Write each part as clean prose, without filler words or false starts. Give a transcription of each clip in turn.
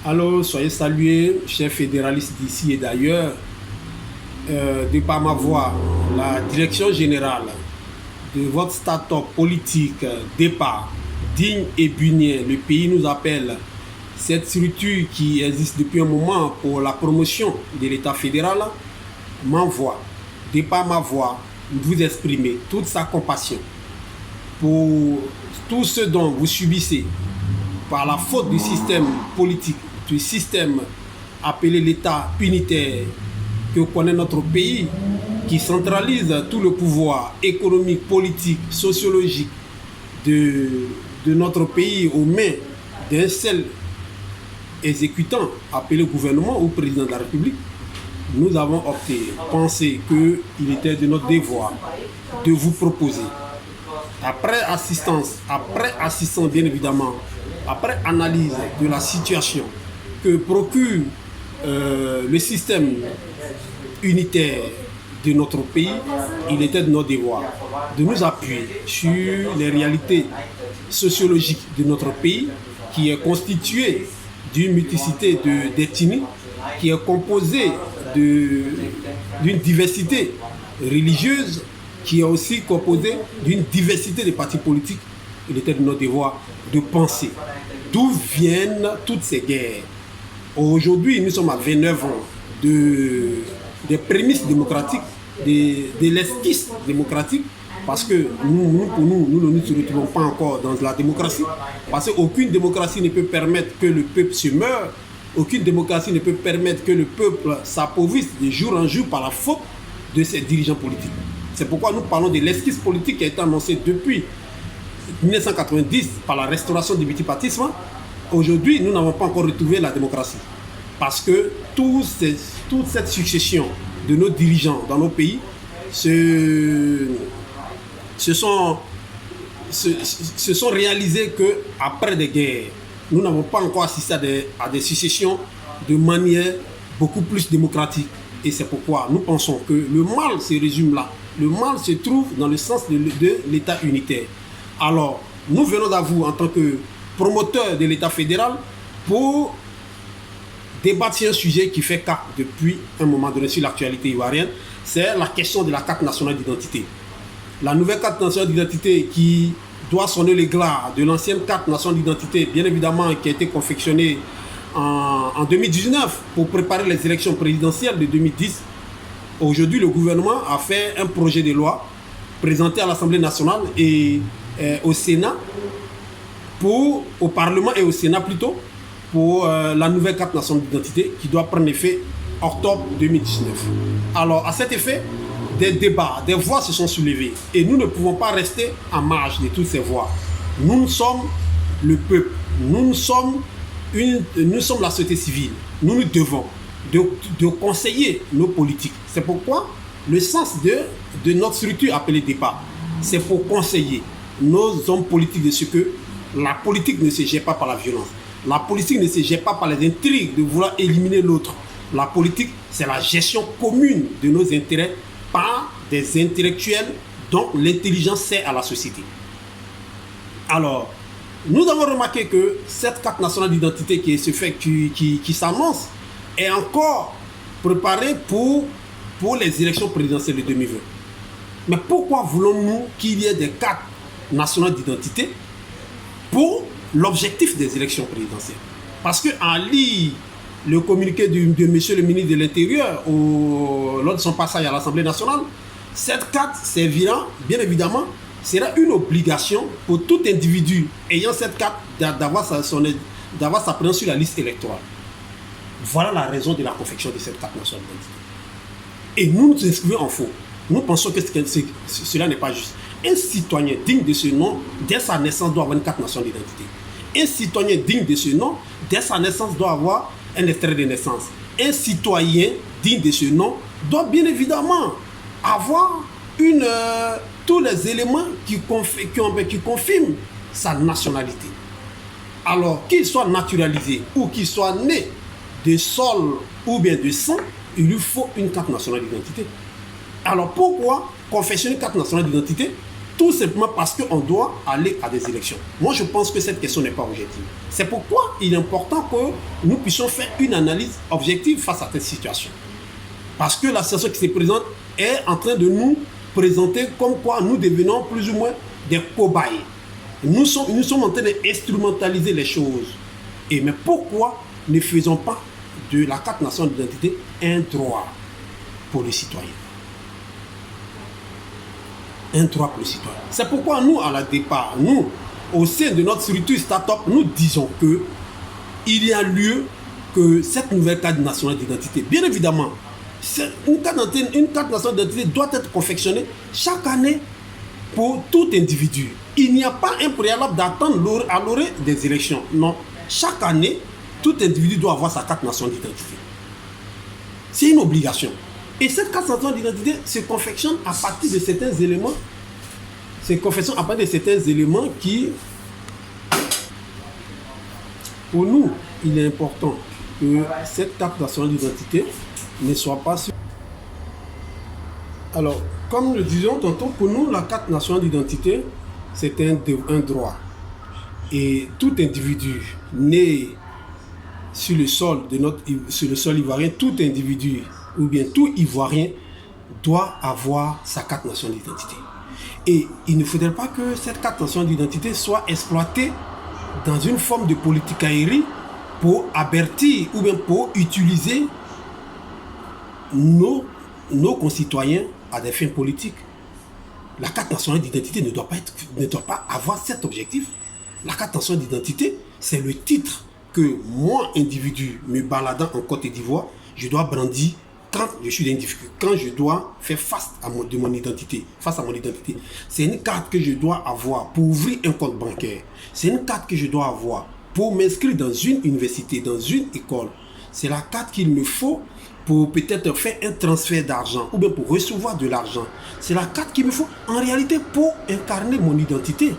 Alors, soyez salués, chers fédéralistes d'ici et d'ailleurs. De par ma voix, la direction générale de votre start-up politique départ digne et bunien, le pays nous appelle, cette structure qui existe depuis un moment pour la promotion de l'État fédéral, m'envoie, de par ma voix, vous exprimer toute sa compassion pour tout ce dont vous subissez par la faute du système politique, du système appelé l'État unitaire que connaît notre pays, qui centralise tout le pouvoir économique, politique, sociologique de notre pays aux mains d'un seul exécutant appelé gouvernement ou président de la République. Nous avons opté, pensé qu'il était de notre devoir de vous proposer, après assistance bien évidemment, après analyse de la situation que procure le système unitaire de notre pays, il était de notre devoir de nous appuyer sur les réalités sociologiques de notre pays, qui est constituée d'une multiplicité d'ethnies, qui est composée d'une diversité religieuse, qui est aussi composée d'une diversité de partis politiques. Il était de notre devoir de penser d'où viennent toutes ces guerres. Aujourd'hui, nous sommes à 29 ans des prémices démocratiques, de l'esquisse démocratique, parce que nous ne nous retrouvons pas encore dans la démocratie, parce qu'aucune démocratie ne peut permettre que le peuple se meure, aucune démocratie ne peut permettre que le peuple s'appauvrisse de jour en jour par la faute de ses dirigeants politiques. C'est pourquoi nous parlons de l'esquisse politique qui a été annoncée depuis 1990 par la restauration du multipartisme. Aujourd'hui, nous n'avons pas encore retrouvé la démocratie. Parce que toute cette succession de nos dirigeants dans nos pays se sont réalisés qu'après des guerres, nous n'avons pas encore assisté à des successions de manière beaucoup plus démocratique. Et c'est pourquoi nous pensons que le mal se résume là. Le mal se trouve dans le sens de l'État unitaire. Alors, nous venons à vous en tant que promoteurs de l'État fédéral pour débattre sur un sujet qui fait cas depuis un moment donné sur l'actualité ivoirienne. C'est la question de la carte nationale d'identité. La nouvelle carte nationale d'identité qui doit sonner le glas de l'ancienne carte nationale d'identité, bien évidemment, qui a été confectionnée en 2019 pour préparer les élections présidentielles de 2010. Aujourd'hui, le gouvernement a fait un projet de loi présenté à l'Assemblée nationale et au Sénat, au Parlement et au Sénat plutôt, pour la nouvelle carte nationale d'identité qui doit prendre effet octobre 2019. Alors, à cet effet, des débats, des voix se sont soulevées et nous ne pouvons pas rester en marge de toutes ces voix. Nous sommes le peuple, nous sommes la société civile. Nous nous devons de conseiller nos politiques. C'est pourquoi le sens de notre structure appelée débat, c'est pour conseiller nos hommes politiques de ce que la politique ne se gère pas par la violence. La politique ne se gère pas par les intrigues de vouloir éliminer l'autre. La politique, c'est la gestion commune de nos intérêts par des intellectuels dont l'intelligence sert à la société. Alors, nous avons remarqué que cette carte nationale d'identité qui s'annonce est encore préparée pour les élections présidentielles de 2020. Mais pourquoi voulons-nous qu'il y ait des cartes nationales d'identité pour l'objectif des élections présidentielles? Parce qu'en lire le communiqué de monsieur le ministre de l'Intérieur lors de son passage à l'Assemblée nationale, cette carte servira, bien évidemment, sera une obligation pour tout individu ayant cette carte d'avoir sa présence sur la liste électorale. Voilà la raison de la confection de cette carte nationale d'identité. Et nous nous inscrivons en faux. Nous pensons que cela n'est pas juste. Un citoyen digne de ce nom, dès sa naissance, doit avoir une carte nationale d'identité. Un citoyen digne de ce nom, dès sa naissance, doit avoir un extrait de naissance. Un citoyen digne de ce nom doit bien évidemment avoir tous les éléments qui confirment sa nationalité. Alors, qu'il soit naturalisé ou qu'il soit né de sol ou bien de sang, il lui faut une carte nationale d'identité. Alors, pourquoi confectionner une carte nationale d'identité tout simplement parce qu'on doit aller à des élections. Moi, je pense que cette question n'est pas objective. C'est pourquoi il est important que nous puissions faire une analyse objective face à cette situation. Parce que la situation qui se présente est en train de nous présenter comme quoi nous devenons plus ou moins des cobayes. Nous sommes en train d'instrumentaliser les choses. Et mais pourquoi ne faisons pas de la carte nationale d'identité un droit pour les citoyens? Un droit pour les citoyens. C'est pourquoi nous, à la départ, nous, au sein de notre structure start-up, nous disons que il y a lieu que cette nouvelle carte nationale d'identité, bien évidemment, une carte nationale d'identité doit être confectionnée chaque année pour tout individu. Il n'y a pas un préalable d'attendre à l'orée des élections. Non. Chaque année, tout individu doit avoir sa carte nationale d'identité. C'est une obligation. Et cette carte nationale d'identité se confectionne à partir de certains éléments. Qui, pour nous, il est important que cette carte nationale d'identité ne soit pas sur. Alors, comme nous le disions tantôt, pour nous, la carte nationale d'identité, c'est un droit. Et tout individu né sur le sol ivoirien, tout individu ou bien tout Ivoirien doit avoir sa carte nationale d'identité. Et il ne faudrait pas que cette carte nationale d'identité soit exploitée dans une forme de politicaillerie pour avertir ou bien pour utiliser nos concitoyens à des fins politiques. La carte nationale d'identité ne doit pas avoir cet objectif. La carte nationale d'identité, c'est le titre que moi, individu, me baladant en Côte d'Ivoire, je dois brandir quand je suis dans une difficulté, quand je dois faire face à mon identité. C'est une carte que je dois avoir pour ouvrir un compte bancaire. C'est une carte que je dois avoir pour m'inscrire dans une université, dans une école. C'est la carte qu'il me faut pour peut-être faire un transfert d'argent ou bien pour recevoir de l'argent. C'est la carte qu'il me faut en réalité pour incarner mon identité.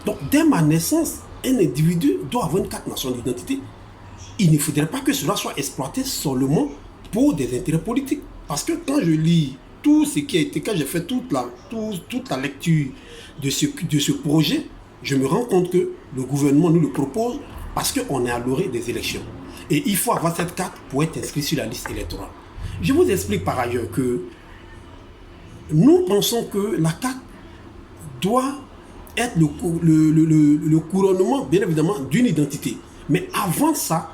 Donc, dès ma naissance, un individu doit avoir une carte nationale d'identité. Il ne faudrait pas que cela soit exploité seulement pour des intérêts politiques. Parce que quand je lis tout ce qui a été, quand j'ai fait toute la lecture de ce projet, je me rends compte que le gouvernement nous le propose parce qu'on est à l'orée des élections. Et il faut avoir cette carte pour être inscrit sur la liste électorale. Je vous explique par ailleurs que nous pensons que la carte doit être le couronnement, bien évidemment, d'une identité. Mais avant ça,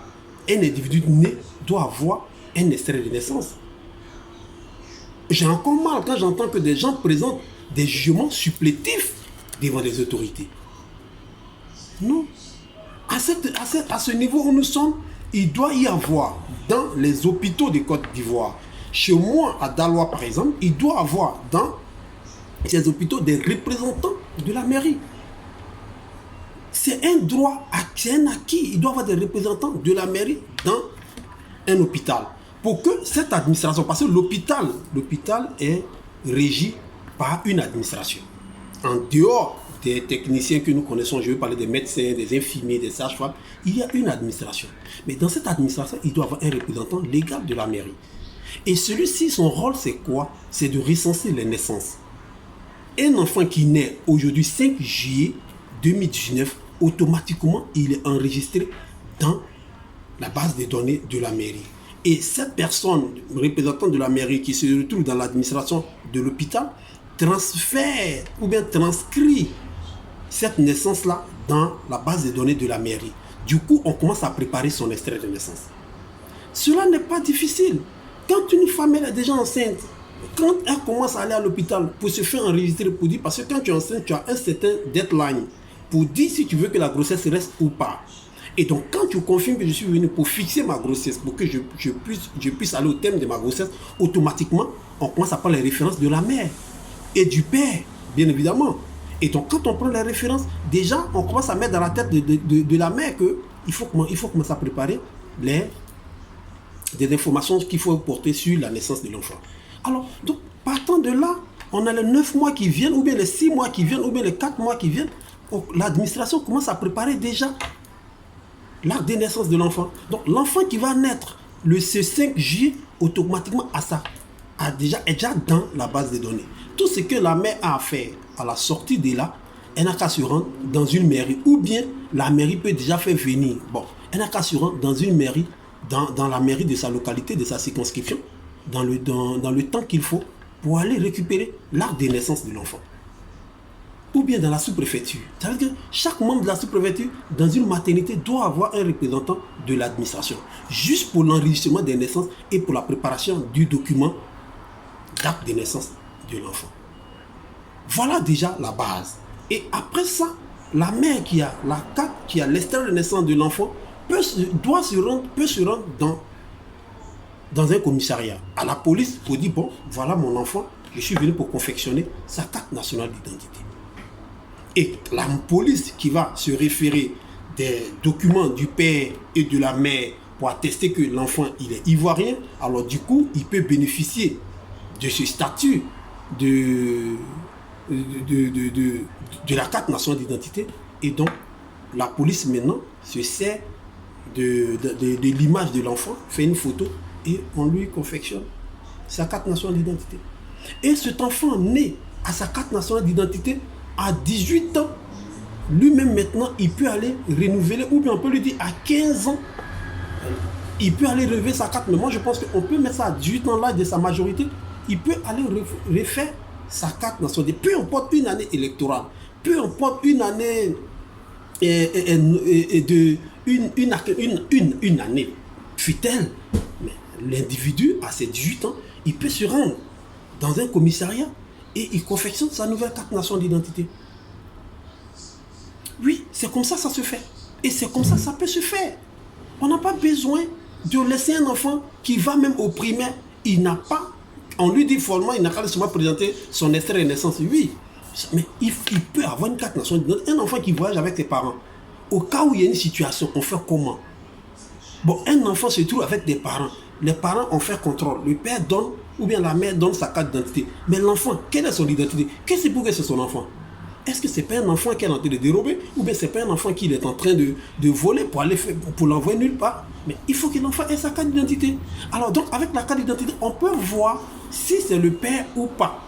un individu né doit avoir un extrait de naissance. J'ai encore mal quand j'entends que des gens présentent des jugements supplétifs devant des autorités. Non. À ce niveau où nous sommes, il doit y avoir dans les hôpitaux de Côte d'Ivoire, chez moi à Daloa par exemple, il doit avoir dans ces hôpitaux des représentants de la mairie. C'est un droit, c'est un acquis. Il doit y avoir des représentants de la mairie dans un hôpital. Pour que cette administration, parce que l'hôpital est régi par une administration. En dehors des techniciens que nous connaissons, je veux parler des médecins, des infirmiers, des sages-femmes, il y a une administration. Mais dans cette administration, il doit y avoir un représentant légal de la mairie. Et celui-ci, son rôle, c'est quoi? C'est de recenser les naissances. Un enfant qui naît aujourd'hui 5 juillet 2019, automatiquement, il est enregistré dans la base des données de la mairie. Et cette personne, représentante de la mairie, qui se retrouve dans l'administration de l'hôpital, transfère ou bien transcrit cette naissance-là dans la base des données de la mairie. Du coup, on commence à préparer son extrait de naissance. Cela n'est pas difficile. Quand une femme elle est déjà enceinte, quand elle commence à aller à l'hôpital pour se faire enregistrer, pour dire, parce que quand tu es enceinte, tu as un certain deadline pour dire si tu veux que la grossesse reste ou pas. Et donc, quand tu confirmes que je suis venu pour fixer ma grossesse, pour que je puisse aller au terme de ma grossesse, automatiquement, on commence à prendre les références de la mère et du père, bien évidemment. Et donc, quand on prend les références, déjà, on commence à mettre dans la tête de la mère qu'il faut commencer à préparer des informations qu'il faut porter sur la naissance de l'enfant. Alors, donc, partant de là, on a les 9 mois qui viennent, ou bien les 6 mois qui viennent, ou bien les 4 mois qui viennent. L'administration commence à préparer déjà l'acte de naissance de l'enfant. Donc, l'enfant qui va naître ce 5 juillet, automatiquement, à est déjà dans la base de données. Tout ce que la mère a à faire à la sortie de là, elle n'a qu'à se rendre dans une mairie. Ou bien la mairie peut déjà faire venir. Bon, elle n'a qu'à se rendre dans une mairie, dans la mairie de sa localité, de sa circonscription, dans le temps qu'il faut pour aller récupérer l'acte de naissance de l'enfant. Ou bien dans la sous-préfecture. Ça veut dire que chaque membre de la sous-préfecture, dans une maternité, doit avoir un représentant de l'administration. Juste pour l'enregistrement des naissances et pour la préparation du document d'acte de naissance de l'enfant. Voilà déjà la base. Et après ça, la mère qui a la carte, qui a l'extrait de naissance de l'enfant, peut se rendre dans un commissariat, à la police, pour dire, bon, voilà mon enfant, je suis venu pour confectionner sa carte nationale d'identité. Et la police qui va se référer des documents du père et de la mère pour attester que l'enfant il est ivoirien, alors du coup, il peut bénéficier de ce statut de la carte nationale d'identité. Et donc, la police maintenant se sert de l'image de l'enfant, fait une photo et on lui confectionne sa carte nationale d'identité. Et cet enfant né à sa carte nationale d'identité à 18 ans, lui-même maintenant, il peut aller renouveler, ou bien on peut lui dire à 15 ans, il peut aller renouveler sa carte. Mais moi, je pense qu'on peut mettre ça à 18 ans, l'âge de sa majorité, il peut aller refaire sa carte nationale. Peu importe une année électorale, peu importe une année une année fut-elle, mais l'individu à ses 18 ans, il peut se rendre dans un commissariat et il confectionne sa nouvelle carte nationale d'identité. Oui, c'est comme ça se fait. Et c'est comme ça peut se faire. On n'a pas besoin de laisser un enfant qui va même au primaire, on lui dit formellement, il n'a qu'à seulement présenter son extrait de naissance. Oui, mais il peut avoir une carte nationale d'identité. Un enfant qui voyage avec ses parents, au cas où il y a une situation, on fait comment? Bon, un enfant se trouve avec des parents. Les parents ont fait contrôle. Le père donne, ou bien la mère donne sa carte d'identité. Mais l'enfant, quelle est son identité? Qu'est-ce que c'est pour que c'est son enfant? Est-ce que c'est pas un enfant qui est en train de dérober? Ou bien c'est pas un enfant qui est en train de voler pour l'envoyer nulle part? Mais il faut que l'enfant ait sa carte d'identité. Alors donc, avec la carte d'identité, on peut voir si c'est le père ou pas.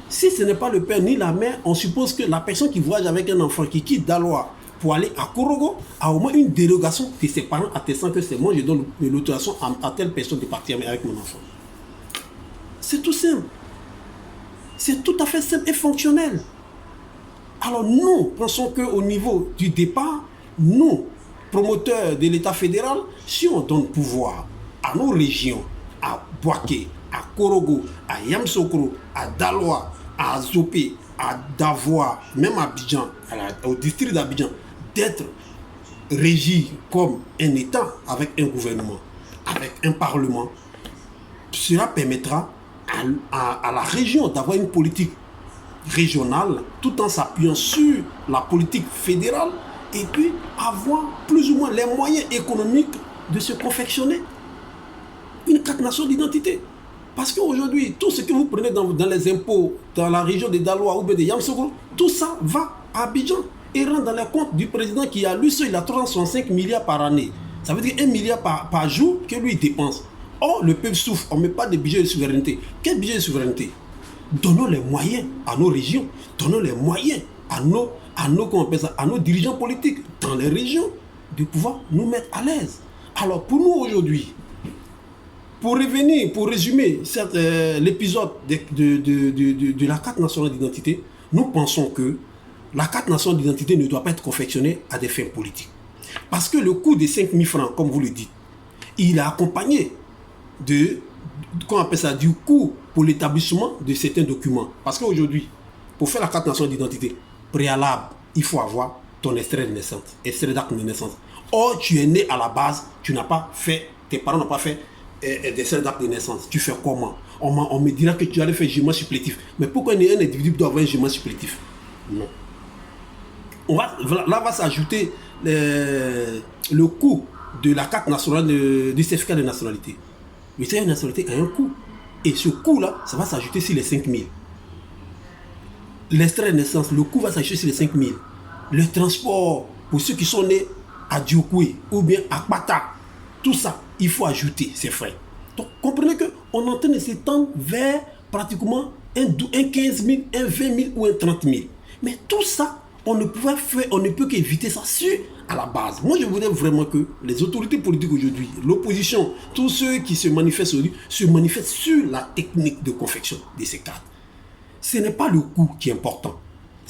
Si ce n'est pas le père ni la mère, on suppose que la personne qui voyage avec un enfant qui quitte Daloa pour aller à Korogo a au moins une dérogation de ses parents attestant que c'est moi, je donne l'autorisation à telle personne de partir avec mon enfant. C'est tout simple. C'est tout à fait simple et fonctionnel. Alors nous pensons qu'au niveau du départ, nous, promoteurs de l'État fédéral, si on donne pouvoir à nos régions, à Boaké, à Korogo, à Yamsokro, à Daloa, à Zopé, à Davoa, même à Abidjan, au district d'Abidjan, d'être régi comme un État avec un gouvernement, avec un parlement, cela permettra à la région d'avoir une politique régionale tout en s'appuyant sur la politique fédérale et puis avoir plus ou moins les moyens économiques de se confectionner une carte nationale d'identité. Parce qu'aujourd'hui, tout ce que vous prenez dans les impôts dans la région de Daloa ou de Yamsoukro, tout ça va à Abidjan et rentre dans les comptes du président qui a lui seul, il a 365 milliards par année. Ça veut dire 1 milliard par jour que lui dépense. Or, le peuple souffre, on ne met pas de budget de souveraineté. Quel budget de souveraineté? Donnons les moyens à nos régions, donnons les moyens à nos dirigeants politiques dans les régions de pouvoir nous mettre à l'aise. Alors pour nous aujourd'hui, pour résumer l'épisode de la carte nationale d'identité, nous pensons que la carte nationale d'identité ne doit pas être confectionnée à des fins politiques. Parce que le coût de 5 000 francs, comme vous le dites, il est accompagné du coût pour l'établissement de certains documents. Parce qu'aujourd'hui, pour faire la carte nationale d'identité préalable, il faut avoir ton extrait de naissance, extrait d'acte de naissance. Or, tu es né à la base, tes parents n'ont pas fait d'extrait d'acte de naissance. Tu fais comment? On me dira que tu allais faire un jugement supplétif. Mais pourquoi un individu doit avoir un jugement supplétif? Non. Là va s'ajouter le coût de la carte nationale, du certificat de nationalité. Le certificat de nationalité a un coût. Et ce coût-là, ça va s'ajouter sur les 5 000. L'extrait de naissance, le coût va s'ajouter sur les 5 000. Le transport, pour ceux qui sont nés à Diokoué ou bien à Kpata, tout ça, il faut ajouter ces frais. Donc, comprenez on est en train de s'étendre vers pratiquement un 15 000, un 20 000 ou un 30 000. Mais tout ça, on ne peut qu'éviter ça à la base. Moi, je voudrais vraiment que les autorités politiques aujourd'hui, l'opposition, tous ceux qui se manifestent aujourd'hui, se manifestent sur la technique de confection de ces cartes. Ce n'est pas le coût qui est important.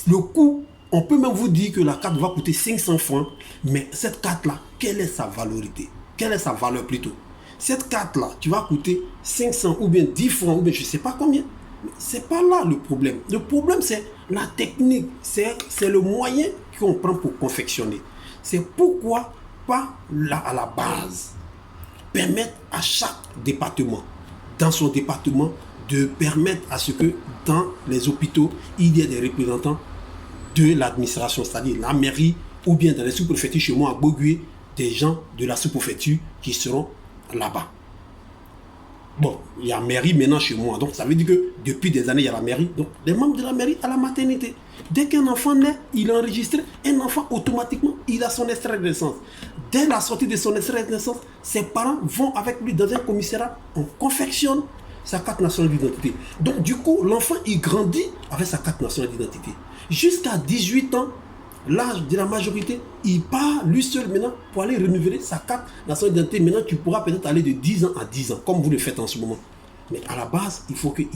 Le coût, on peut même vous dire que la carte va coûter 500 francs, mais cette carte-là, quelle est sa valorité? Quelle est sa valeur plutôt? Cette carte-là, tu vas coûter 500 ou bien 10 francs, ou bien je ne sais pas combien. Ce n'est pas là le problème. Le problème, c'est la technique, c'est le moyen qu'on prend pour confectionner. C'est pourquoi pas là à la base permettre à chaque département, dans son département, de permettre à ce que dans les hôpitaux, il y ait des représentants de l'administration, c'est-à-dire la mairie, ou bien dans les sous-préfectures chez moi à Bogué, des gens de la sous-préfecture qui seront là-bas. Bon, il y a mairie maintenant chez moi, donc ça veut dire que depuis des années, il y a la mairie. Donc, les membres de la mairie à la maternité. Dès qu'un enfant naît, il est enregistré. Un enfant, automatiquement, il a son extrait de naissance. Dès la sortie de son extrait de naissance, ses parents vont avec lui dans un commissariat. On confectionne sa carte nationale d'identité. Donc, du coup, l'enfant, il grandit avec sa carte nationale d'identité. Jusqu'à 18 ans, l'âge de la majorité, il part lui seul maintenant pour aller renouveler sa carte nationale d'identité. Maintenant, tu pourras peut-être aller de 10 ans à 10 ans, comme vous le faites en ce moment. Mais à la base, il faut qu'il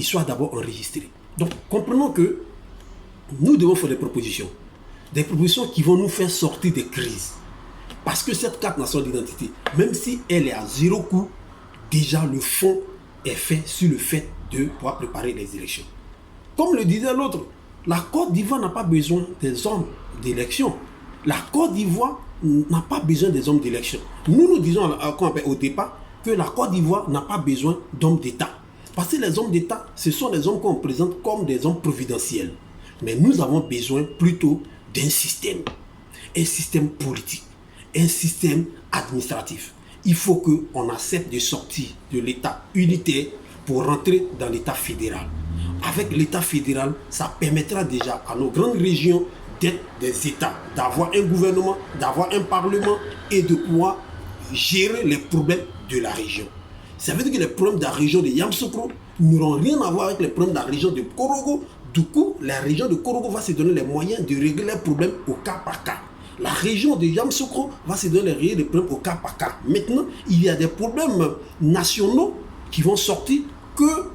soit d'abord enregistré. Donc, comprenons que nous devons faire des propositions qui vont nous faire sortir des crises. Parce que cette carte nationale d'identité, même si elle est à zéro coût, déjà le fond est fait sur le fait de pouvoir préparer les élections. Comme le disait l'autre, la Côte d'Ivoire n'a pas besoin des hommes d'élection. La Côte d'Ivoire n'a pas besoin des hommes d'élection. Nous disons au départ que la Côte d'Ivoire n'a pas besoin d'hommes d'État. Parce que les hommes d'État, ce sont des hommes qu'on présente comme des hommes providentiels. Mais nous avons besoin plutôt d'un système politique, un système administratif. Il faut qu'on accepte de sortir de l'État unitaire pour rentrer dans l'État fédéral. Avec l'État fédéral, ça permettra déjà à nos grandes régions d'être des États, d'avoir un gouvernement, d'avoir un parlement et de pouvoir gérer les problèmes de la région. Ça veut dire que les problèmes de la région de Yamoussoukro n'auront rien à voir avec les problèmes de la région de Korogo. Du coup, la région de Korogo va se donner les moyens de régler les problèmes au cas par cas. La région de Yamoussoukro va se donner les problèmes au cas par cas. Maintenant, il y a des problèmes nationaux qui vont sortir que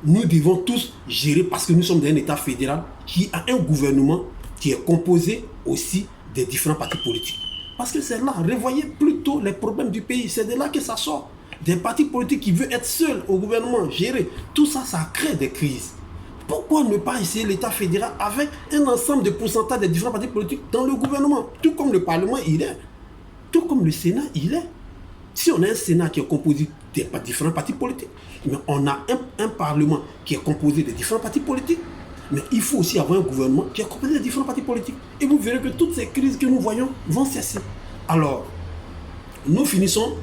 nous devons tous gérer parce que nous sommes dans un État fédéral qui a un gouvernement qui est composé aussi des différents partis politiques. Parce que c'est là, revoyez plutôt les problèmes du pays, c'est de là que ça sort. Des partis politiques qui veulent être seuls au gouvernement, gérer, tout ça, ça crée des crises. Pourquoi ne pas essayer l'État fédéral avec un ensemble de pourcentages des différents partis politiques dans le gouvernement, tout comme le Parlement il est, tout comme le Sénat il est. Si on a un Sénat qui est composé des différents partis politiques, mais on a un Parlement qui est composé des différents partis politiques, mais il faut aussi avoir un gouvernement qui est composé des différents partis politiques. Et vous verrez que toutes ces crises que nous voyons vont cesser. Alors, nous finissons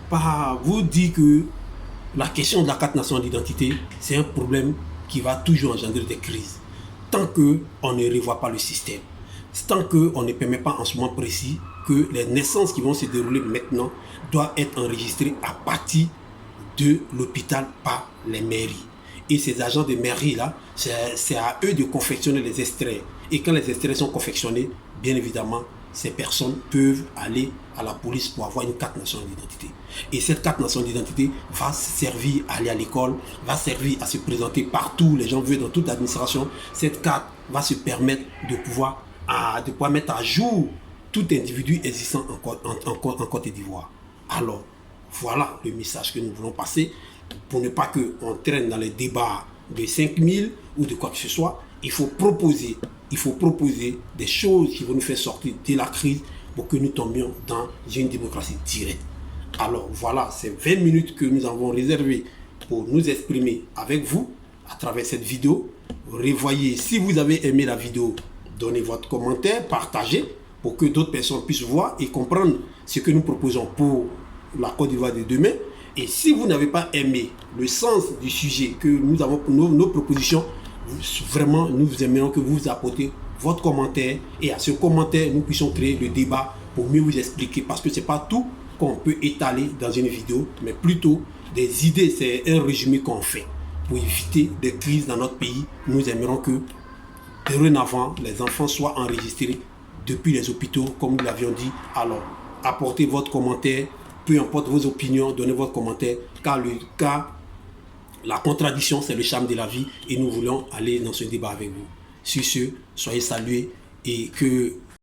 par vous dire que la question de la carte nationale d'identité, c'est un problème qui va toujours engendrer des crises. Tant qu'on ne revoit pas le système, tant qu'on ne permet pas en ce moment précis que les naissances qui vont se dérouler maintenant doivent être enregistrées à partir de l'hôpital par les mairies. Et ces agents de mairie-là, c'est à eux de confectionner les extraits. Et quand les extraits sont confectionnés, bien évidemment, ces personnes peuvent aller à la police pour avoir une carte nationale d'identité. Et cette carte nationale d'identité va servir à aller à l'école, va servir à se présenter partout, les gens veulent dans toute l'administration. Cette carte va se permettre de pouvoir mettre à jour tout individu existant en Côte d'Ivoire. Alors, voilà le message que nous voulons passer pour ne pas qu'on traîne dans les débats de 5000 ou de quoi que ce soit. Il faut proposer des choses qui vont nous faire sortir de la crise pour que nous tombions dans une démocratie directe. Alors voilà, c'est 20 minutes que nous avons réservées pour nous exprimer avec vous à travers cette vidéo. Revoyez, si vous avez aimé la vidéo, donnez votre commentaire, partagez pour que d'autres personnes puissent voir et comprendre ce que nous proposons pour la Côte d'Ivoire de demain. Et si vous n'avez pas aimé le sens du sujet que nous avons pour nos propositions, vraiment, nous aimerions que vous apportez votre commentaire et à ce commentaire, nous puissions créer le débat pour mieux vous expliquer. Parce que ce n'est pas tout qu'on peut étaler dans une vidéo, mais plutôt des idées. C'est un résumé qu'on fait pour éviter des crises dans notre pays. Nous aimerions que dorénavant, les enfants soient enregistrés depuis les hôpitaux, comme nous l'avions dit. Alors, apportez votre commentaire, peu importe vos opinions, donnez votre commentaire, car la contradiction, c'est le charme de la vie et nous voulons aller dans ce débat avec vous. Sur ce, soyez salués et que